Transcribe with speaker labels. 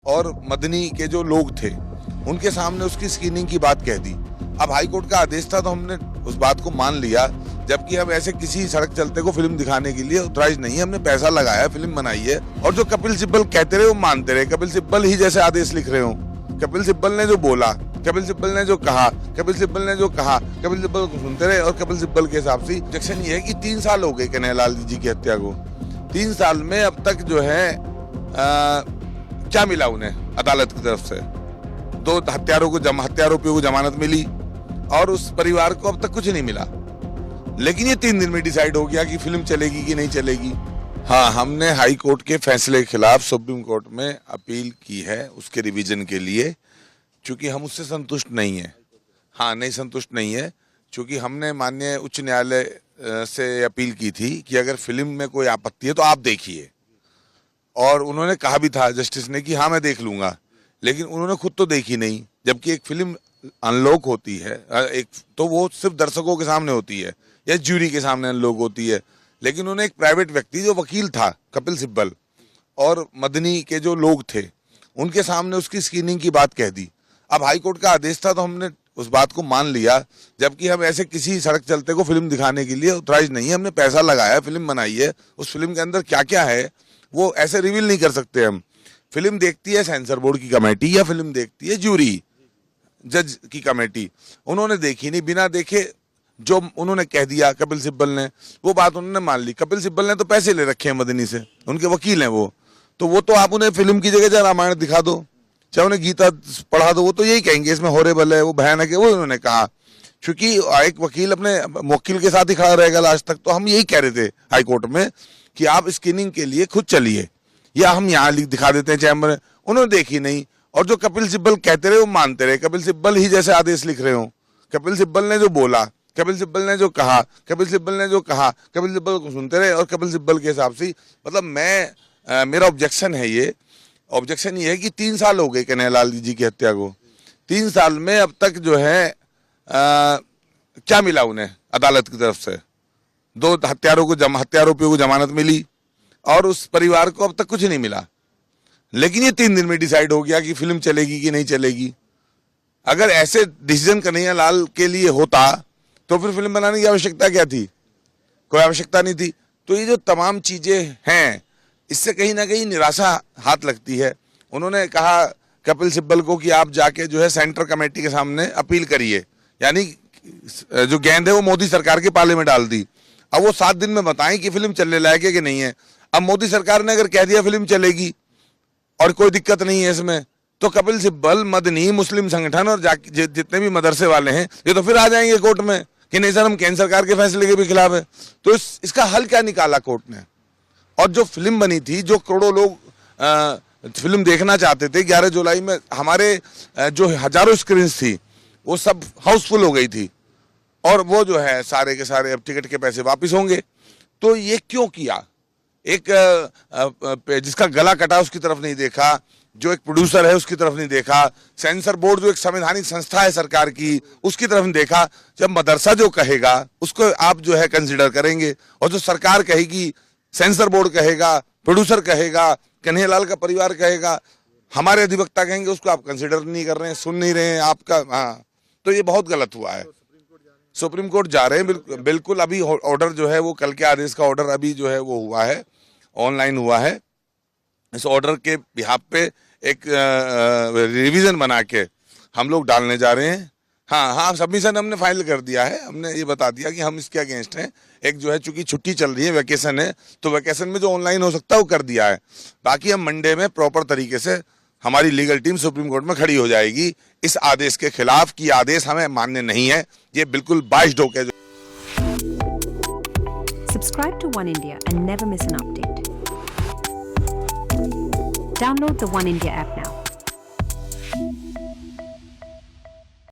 Speaker 1: और मदनी के जो लोग थे उनके सामने उसकी स्क्रीनिंग की बात कह दी। अब हाई कोर्ट का आदेश था तो हमने उस बात को मान लिया, जबकि हम ऐसे किसी सड़क चलते को फिल्म दिखाने के लिए ऑथराइज नहीं है। हमने पैसा लगाया, फिल्म बनाई है। और जो कपिल सिब्बल कहते रहे वो मानते रहे। कपिल सिब्बल ही जैसे आदेश लिख रहे हो। कपिल सिब्बल ने जो बोला, कपिल सिब्बल ने जो कहा, कपिल सिब्बल ने जो कहा, कपिल सिब्बल को सुनते रहे। और कपिल सिब्बल के हिसाब से ऑब्जेक्शन ये है कि 3 साल हो गए कन्हैयालाल जी की हत्या को। 3 साल में अब तक जो है क्या मिला उन्हें अदालत की तरफ से? 2 हत्यारोपियों को जमानत मिली और उस परिवार को अब तक कुछ नहीं मिला। लेकिन ये 3 दिन में डिसाइड हो गया कि फिल्म चलेगी कि नहीं चलेगी। हाँ, हमने हाई कोर्ट के फैसले के खिलाफ सुप्रीम कोर्ट में अपील की है उसके रिवीजन के लिए, क्योंकि हम उससे संतुष्ट नहीं है। हाँ, नहीं संतुष्ट नहीं है, क्योंकि हमने माननीय उच्च न्यायालय से अपील की थी कि अगर फिल्म में कोई आपत्ति है तो आप देखिए। और उन्होंने कहा भी था जस्टिस ने कि हाँ मैं देख लूंगा, लेकिन उन्होंने खुद तो देखी नहीं। जबकि एक फिल्म अनलॉक होती है, एक तो वो सिर्फ दर्शकों के सामने होती है या ज्यूरी के सामने अनलॉक होती है। लेकिन उन्हें एक प्राइवेट व्यक्ति जो वकील था कपिल सिब्बल और मदनी के जो लोग थे उनके सामने उसकी स्क्रीनिंग की बात कह दी। अब हाई कोर्ट का आदेश था तो हमने उस बात को मान लिया, जबकि हम ऐसे किसी सड़क चलते को फिल्म दिखाने के लिए ऑथराइज नहीं है। हमने पैसा लगाया, फिल्म बनाई है। उस फिल्म के अंदर क्या क्या है वो ऐसे रिवील नहीं कर सकते हम। फिल्म देखती है सेंसर बोर्ड की कमेटी या फिल्म देखती है ज्यूरी, जज की कमेटी। उन्होंने देखी नहीं, बिना देखे जो उन्होंने कह दिया कपिल सिब्बल ने, वो बात उन्होंने मान ली। कपिल सिब्बल ने तो पैसे ले रखे हैं मदनी से, उनके वकील हैं वो, तो आप उन्हें फिल्म की जगह चाहे रामायण दिखा दो, चाहे उन्हें गीता पढ़ा दो, वो तो यही कहेंगे इसमें हॉरेबल है, वो भयानक है। वो उन्होंने कहा, क्योंकि एक वकील अपने वकील के साथ ही खड़ा रहेगा लास्ट तक। तो हम यही कह रहे थे हाई कोर्ट में कि आप स्क्रीनिंग के लिए खुद चलिए या हम यहाँ दिखा देते हैं चैम्बर में। उन्होंने देखी नहीं। और जो कपिल सिब्बल कहते रहे वो मानते रहे। कपिल सिब्बल ही जैसे आदेश लिख रहे हो। कपिल सिब्बल ने जो बोला, कपिल सिब्बल ने जो कहा, कपिल सिब्बल ने जो कहा, कपिल सिब्बल को सुनते रहे। और कपिल सिब्बल के हिसाब से मतलब मेरा ऑब्जेक्शन है ये है कि 3 साल हो गए कन्हैयालाल जी की हत्या को। 3 साल में अब तक जो है क्या मिला उन्हें अदालत की तरफ से? 2 हत्यारोपियों को जमानत मिली और उस परिवार को अब तक कुछ नहीं मिला। लेकिन ये 3 दिन में डिसाइड हो गया कि फिल्म चलेगी कि नहीं चलेगी। अगर ऐसे डिसीजन कन्हैयालाल के लिए होता तो फिर फिल्म बनाने की आवश्यकता क्या थी? कोई आवश्यकता नहीं थी। तो ये जो तमाम चीजें हैं, इससे कहीं ना कहीं निराशा हाथ लगती है। उन्होंने कहा कपिल सिब्बल को कि आप जाके जो है सेंट्रल कमेटी के सामने अपील करिए, यानी जो गेंद है वो मोदी सरकार के पाले में डाल दी। अब वो 7 दिन में बताएं कि फिल्म चलने लायक है कि नहीं है। अब मोदी सरकार ने अगर कह दिया फिल्म चलेगी और कोई दिक्कत नहीं है इसमें, तो कपिल सिब्बल, मदनी, मुस्लिम संगठन और जितने भी मदरसे वाले हैं ये तो फिर आ जाएंगे कोर्ट में कि नहीं सर हम केंद्र सरकार के फैसले के भी खिलाफ है। तो इसका हल क्या निकाला कोर्ट ने? और जो फिल्म बनी थी, जो करोड़ों लोग फिल्म देखना चाहते थे, 11 जुलाई में हमारे जो हजारों स्क्रीन थी वो सब हाउसफुल हो गई थी। और वो जो है सारे के सारे अब टिकट के पैसे वापस होंगे। तो ये क्यों किया? एक जिसका गला कटा उसकी तरफ नहीं देखा, जो एक प्रोड्यूसर है उसकी तरफ नहीं देखा, सेंसर बोर्ड जो एक संवैधानिक संस्था है सरकार की उसकी तरफ नहीं देखा। जब मदरसा जो कहेगा उसको आप जो है कंसिडर करेंगे, और जो सरकार कहेगी, सेंसर बोर्ड कहेगा, प्रोड्यूसर कहेगा, कन्हैयालाल का परिवार कहेगा, हमारे अधिवक्ता कहेंगे, उसको आप कंसिडर नहीं कर रहे हैं, सुन नहीं रहे हैं आपका। हाँ, तो ये बहुत गलत हुआ है। सुप्रीम कोर्ट जा रहे हैं बिल्कुल। अभी ऑर्डर जो है वो कल के आदेश का ऑर्डर अभी जो है वो हुआ है, ऑनलाइन हुआ है। इस ऑर्डर के बिहाफ पे एक रिवीजन बना के हम लोग डालने जा रहे हैं। हाँ, सबमिशन हमने फाइल कर दिया है। हमने ये बता दिया कि हम इसके अगेंस्ट हैं। एक जो है चूंकि छुट्टी चल रही है, वैकेशन है, तो वैकेशन में जो ऑनलाइन हो सकता है वो कर दिया है। बाकी हम मंडे में प्रॉपर तरीके से हमारी लीगल टीम सुप्रीम कोर्ट में खड़ी हो जाएगी इस आदेश के खिलाफ कि आदेश हमें मान्य नहीं है। ये बिल्कुल बाइस्ड होकर।
Speaker 2: Subscribe to One India and never miss an update. Download the One India app now.